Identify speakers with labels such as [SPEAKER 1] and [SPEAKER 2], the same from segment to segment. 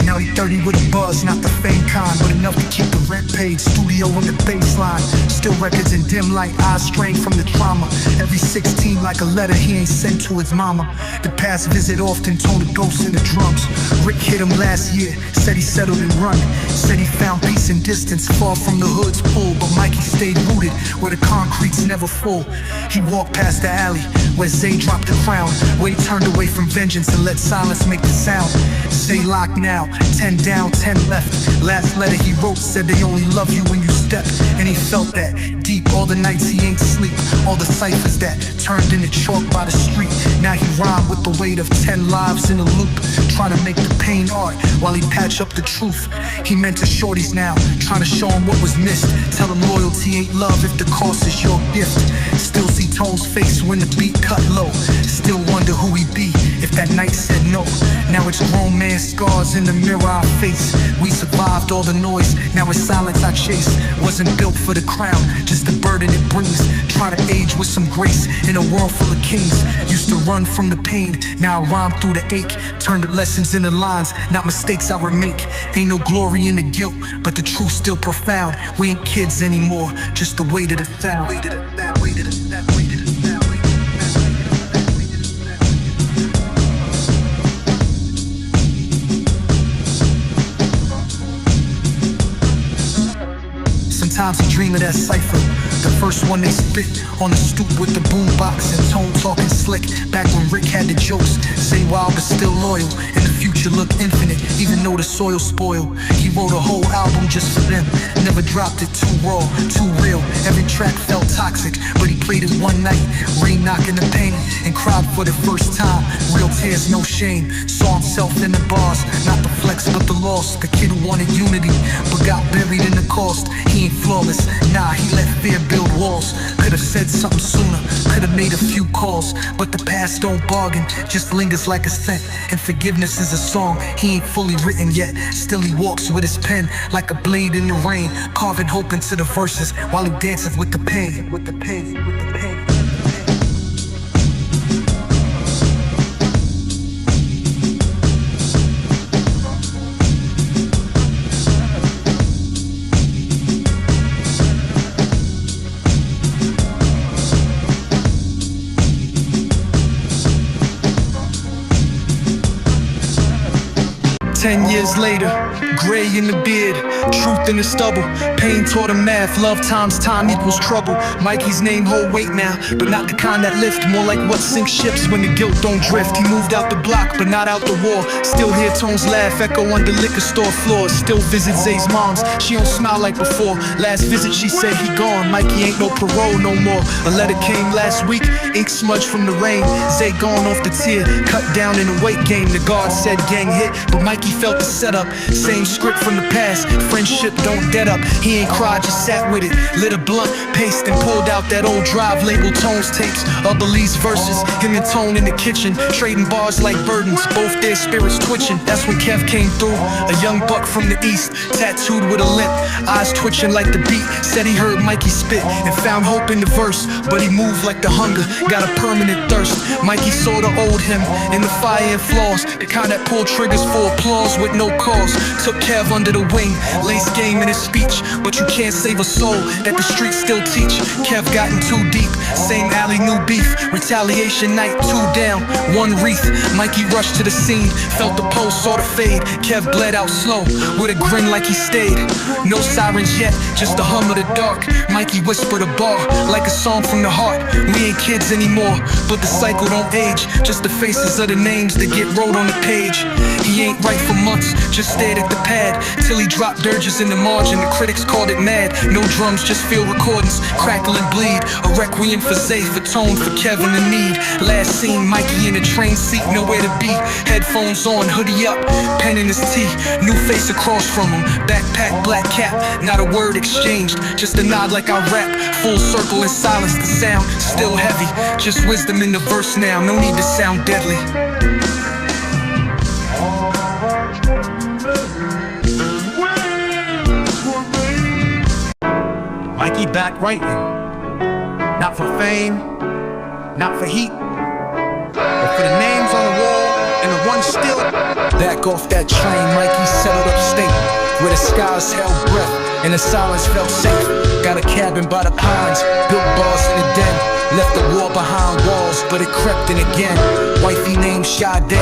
[SPEAKER 1] Now he 30 with a buzz, not the fame kind, but enough to keep the rent paid. Studio on the baseline, still records in dim light, eyes strained from the trauma. Every 16 like a letter he ain't sent to his mama. The past visit often told the ghosts in the drums. Rick hit him last year, said he settled and run. Said he found peace and distance, far from the hood's pull. But Mikey stayed rooted, where the concrete's never full. He walked past the alley, where Zay dropped the crown, where he turned away from vengeance and let silence make the sound. Zay locked now, 10 down, 10 left. Last letter he wrote said they only love you when you step. And he felt that deep all the nights he ain't sleep. All the ciphers that turned into chalk by the street. Now he rhymed with the weight of 10 lives in a loop, trying to make the pain art while he patch up the truth. He meant to shorties now, trying to show him what was missed. Tell him loyalty ain't love if the cost is your gift. Still see Tone's face when the beat cut low. Still wonder who he be if that night said no. Now it's grown man scars in the mirror I face. We survived all the noise, now it's silence I chase. Wasn't built for the crown, just the burden it brings. Try to age with some grace in a world full of kings. Used to run from the pain, now I rhyme through the ache. Turn the lessons into lines, not mistakes I remake. Ain't no glory in the guilt, but the truth still profound. We ain't kids anymore, just the weight of the sound. Sometimes I dream of that cipher, the first one they spit on the stoop with the boombox and Tone talking slick. Back when Rick had the jokes, say wild but still loyal, and the future looked infinite, even though the soil spoiled. He wrote a whole album just for them, never dropped it too raw, too real. Every track felt toxic, but he played it one night, rain knocking the pain, and cried for the first time. Real tears, no shame. Saw himself in the bars, not the flex but the loss. The kid who wanted unity, but got buried in the cost. He ain't flawless, nah, he let fear build walls. Could've said something sooner, could've made a few calls, but the past don't bargain, just lingers like a scent. And forgiveness is a song he ain't fully written yet. Still he walks with his pen like a blade in the rain, carving hope into the verses while he dances with the pain. 10 years later, gray in the beard, truth in the stubble. Pain taught him math, love times time equals trouble. Mikey's name hold weight now, but not the kind that lift. More like what sinks ships when the guilt don't drift. He moved out the block, but not out the war. Still hear Tone's laugh echo under liquor store floors. Still visit Zay's mom's, she don't smile like before. Last visit she said he gone, Mikey ain't no parole no more. A letter came last week, ink smudged from the rain. Zay gone off the tier, cut down in the weight game. The guard said gang hit, but Mikey felt the setup. Same script from the past, friendship don't dead up. He ain't cried, just sat with it, lit a blunt, paced and pulled out that old drive labeled Tone's tapes. Other Lee's verses, him and Tone in the kitchen, trading bars like burdens, both their spirits twitching. That's when Kev came through, a young buck from the east, tattooed with a limp, eyes twitching like the beat. Said he heard Mikey spit and found hope in the verse, but he moved like the hunger, got a permanent thirst. Mikey sorta owed him in the fire and flaws, the kind that pulled triggers for applause with no cause. Took Kev under the wing, lace game in his speech, but you can't save a soul that the streets still teach. Kev gotten too deep, same alley, new beef, retaliation night, 2 down, 1 wreath. Mikey rushed to the scene, felt the pulse, saw the fade. Kev bled out slow, with a grin like he stayed. No sirens yet, just the hum of the dark. Mikey whispered a bar, like a song from the heart. We ain't kids anymore, but the cycle don't age, just the faces of the names that get wrote on the page. He ain't right for months, just stared at the pad, till he dropped dirges in the margin. The critics called it mad, no drums, just field recordings, crackle and bleed. A requiem for Zay, for Tone, for Kevin in need. Last seen Mikey in a train seat, nowhere to be. Headphones on, hoodie up, pen in his tea. New face across from him, backpack, black cap. Not a word exchanged, just a nod like I rap. Full circle in silence, the sound still heavy. Just wisdom in the verse now, no need to sound deadly. Mikey back writing, not for fame, not for heat, but for the names on the wall and the one one still. Back off that train, Mikey settled upstate, where the skies held breath and the silence felt safe. Got a cabin by the pines, built bars in the den. Left the war behind walls, but it crept in again. Wifey named Sade,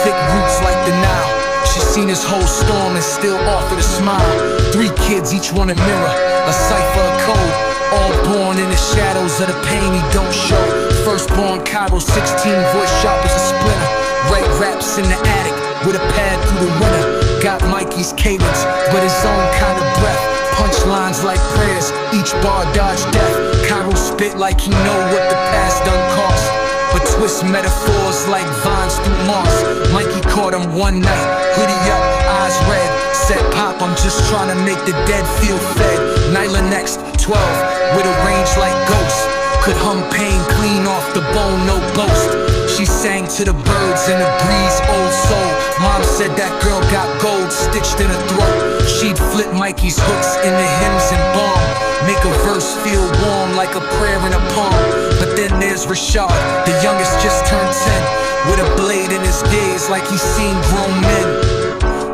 [SPEAKER 1] thick roots like the Nile. She seen his whole storm and still offered a smile. 3 kids, each one a mirror, a cipher, a code. All born in the shadows of the pain he don't show. Firstborn Cairo, 16, voice sharp as a splinter. Write raps in the attic with a pad through the winter. Got Mikey's cadence, but his own kind of breath. Punchlines like prayers, each bar dodged death. Cairo spit like he know what the past done cost, but twist metaphors like vines through moss. Mikey caught him one night, hoodie up, eyes red. Said, Pop, I'm just trying to make the dead feel fed. Nyla next, 12, with a range like Ghost. Could hum pain clean off the bone, no boast. She sang to the birds in the breeze, old soul. Mom said that girl got gold stitched in her throat. She'd flip Mikey's hooks in the hymns and balm, make a verse feel warm like a prayer in a palm. But then there's Rashad, the youngest just turned 10, with a blade in his gaze like he's seen grown men.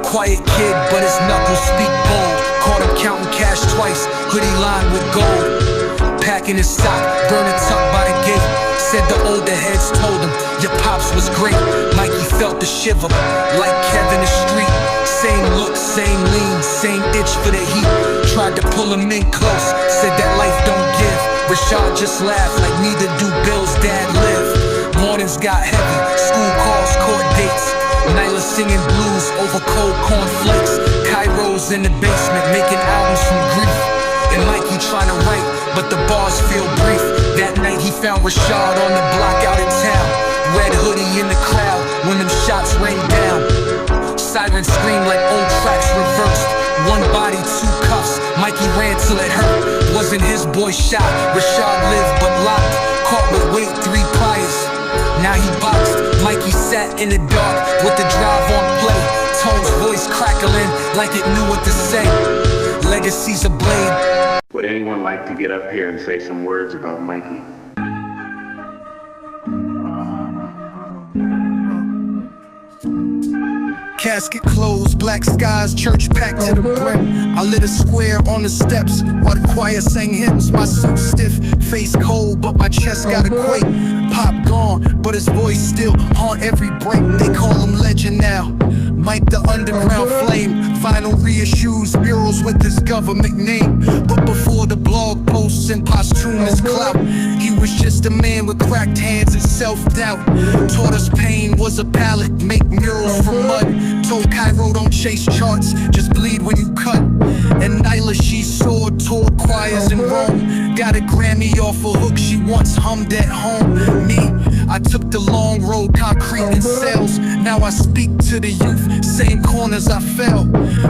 [SPEAKER 1] Quiet kid, but his knuckles speak bold. Caught him counting cash twice, hoodie lined with gold. Packing his sock, burning tuck by the gate. Said the older heads told him, your pops was great. Mikey felt the shiver, like Kevin the street. Same look, same lean, same itch for the heat. Tried to pull him in close, said that life don't give. Rashad just laughed like neither do Bill's dad live. Mornings got heavy, school calls, court dates. Nyla singing blues over cold cornflakes. Cairo's in the basement making albums from grief, and Mikey trying to write, but the bars feel brief. That night he found Rashad on the block out in town. Red hoodie in the crowd when them shots rained down. Sirens scream like old tracks reversed. One body, 2 cuffs, Mikey ran till it hurt. Wasn't his boy shot, Rashad lived but locked. Caught with weight, 3 priors. Now he boxed, Mikey sat in the dark with the drive on play. Tone's voice crackling like it knew what to say. Legacy's a blade.
[SPEAKER 2] Would anyone like to get up here and say some words about Mikey?
[SPEAKER 1] Casket closed, black skies, church packed to the brim. I lit a square on the steps while the choir sang hymns. My suit stiff, face cold, but my chest got a quake. Pop gone, but his voice still haunt every break. They call him legend now, Mike the underground flame. Vinyl reissues, murals with his government name. But before the blog posts and posthumous clout, he was just a man with cracked hands and self-doubt. Taught us pain was a palette, make murals from mud. Told Cairo don't chase charts, just bleed when you cut. And Nyla, she soared, tore choirs in Rome. Got a Grammy off a hook she once hummed at home. Me, I took the long road, concrete and cells. Now I speak to the youth, same corners I fell.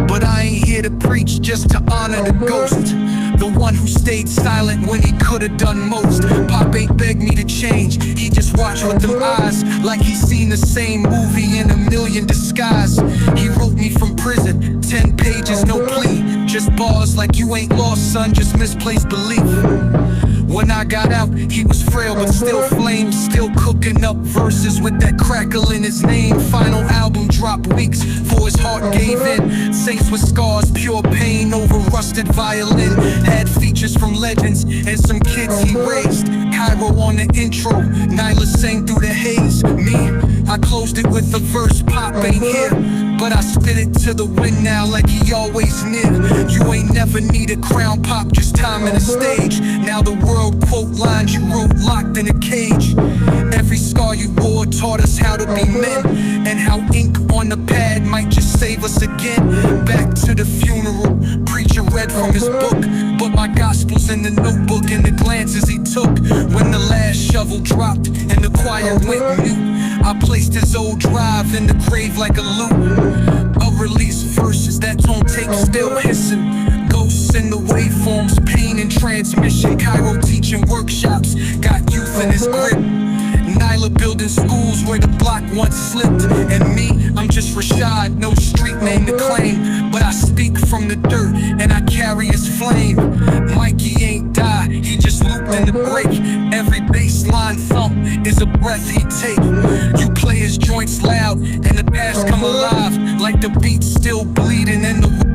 [SPEAKER 1] But I ain't here to preach, just to honor the ghost, the one who stayed silent when he could've done most. Pop ain't begged me to change, he just watched with them eyes, like he seen the same movie in a million disguise. He wrote me from prison, 10 pages, no plea. Just bars like you ain't lost, son, just misplaced belief. When I got out, he was frail but still flamed, still cooking up verses with that crackle in his name. Final album dropped weeks before his heart gave in. Saints with scars, pure pain over rusted violin. Had features from legends and some kids he raised. Cairo on the intro, Nyla sang through the haze. Me, I closed it with a verse, Pop ain't here, but I spit it to the wind now like he always near. You ain't never need a crown, Pop, just time and a stage. Now the world quote lines you wrote locked in a cage. Every scar you wore taught us how to be men, and how ink on the pad might just save us again. Back to the funeral, preacher read from his book, but my gospel's in the notebook and the glances he took. When the last shovel dropped and the choir went mute, I placed his old drive in the grave like a loop. Unreleased verses that don't take still hissing. Ghosts in the waveforms, pain and transmission. Cairo teaching workshops, got youth in his grip. Nyla building schools where the block once slipped. And me, I'm just Rashad, no street name to claim, but I speak from the dirt, and I carry his flame. Mikey ain't die, he just looped in the break. Every baseline thump is a breath he take. You play his joints loud, and the past come alive, like the beat's still bleeding and the